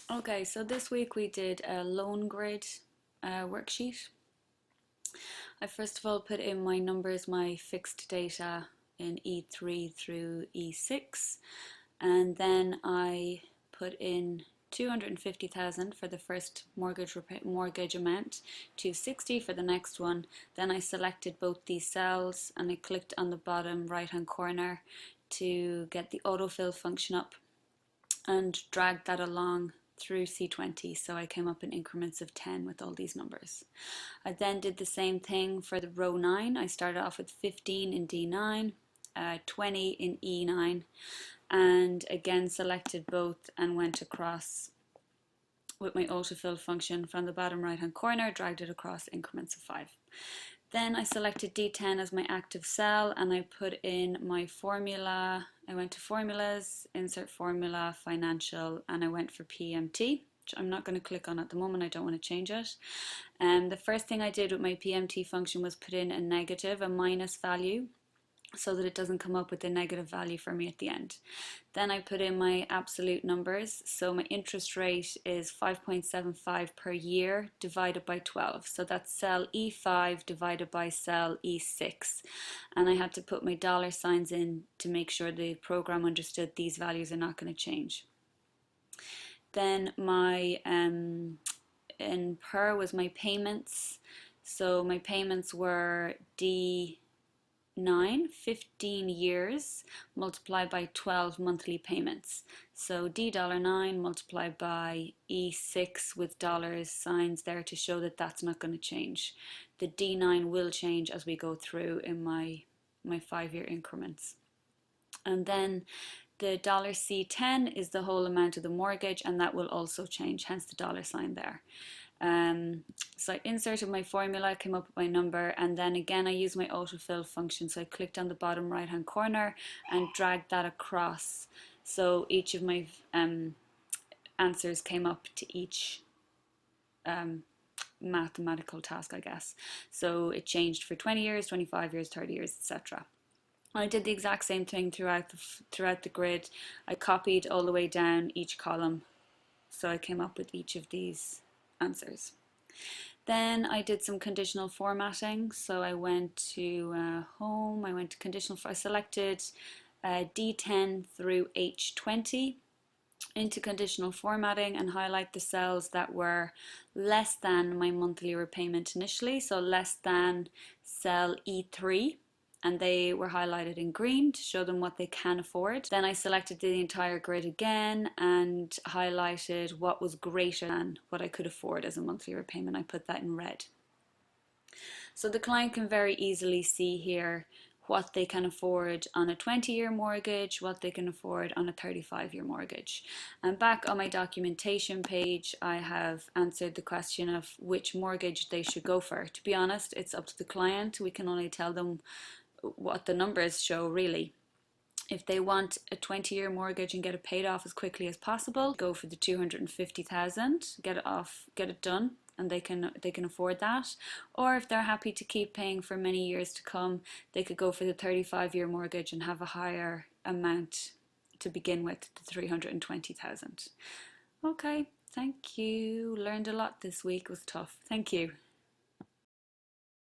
Okay, so this week we did a loan grid worksheet. I first of all put in my numbers, my fixed data in E3 through E6, and then I put in 250,000 for the first mortgage amount, 260 for the next one. Then I selected both these cells and I clicked on the bottom right hand corner to get the autofill function up and dragged that along through C20, so I came up in increments of 10 with all these numbers. I then did the same thing for the row 9. I started off with 15 in D9, 20 in E9, and again selected both and went across with my autofill function from the bottom right hand corner, dragged it across increments of 5. Then I selected D10 as my active cell and I put in my formula. I went to formulas, insert formula, financial, and I went for PMT, which I'm not going to click on at the moment. I don't want to change it. And the first thing I did with my PMT function was put in a negative, a minus value, so that it doesn't come up with a negative value for me at the end. Then I put in my absolute numbers. So my interest rate is 5.75 per year divided by 12. So that's cell E5 divided by cell E6. And I had to put my dollar signs in to make sure the program understood these values are not going to change. Then my in per was my payments. So my payments were D9, 15 years multiplied by 12 monthly payments. So D$9 multiplied by E6 with dollars signs there to show that that's not going to change. The D9 will change as we go through in my 5-year increments. And then the $C10 is the whole amount of the mortgage, and that will also change, hence the dollar sign there. So I inserted my formula, came up with my number, and then again I used my autofill function. So I clicked on the bottom right hand corner and dragged that across. So each of my answers came up to each mathematical task, I guess. So it changed for 20 years, 25 years, 30 years, etc. I did the exact same thing throughout the grid. I copied all the way down each column, so I came up with each of these answers. Then I did some conditional formatting. So I went to home, I went to conditional, I selected D10 through H20 into conditional formatting and highlight the cells that were less than my monthly repayment initially, so less than cell E3, and they were highlighted in green to show them what they can afford. Then I selected the entire grid again and highlighted what was greater than what I could afford as a monthly repayment. I put that in red. So the client can very easily see here what they can afford on a 20-year mortgage, what they can afford on a 35-year mortgage. And back on my documentation page, I have answered the question of which mortgage they should go for. To be honest, it's up to the client. We can only tell them what the numbers show, really. If they want a 20-year mortgage and get it paid off as quickly as possible, go for the 250,000, get it done, and they can afford that. Or if they're happy to keep paying for many years to come, they could go for the 35-year mortgage and have a higher amount to begin with, the 320,000. Okay, thank you. Learned a lot this week. It was tough. Thank you.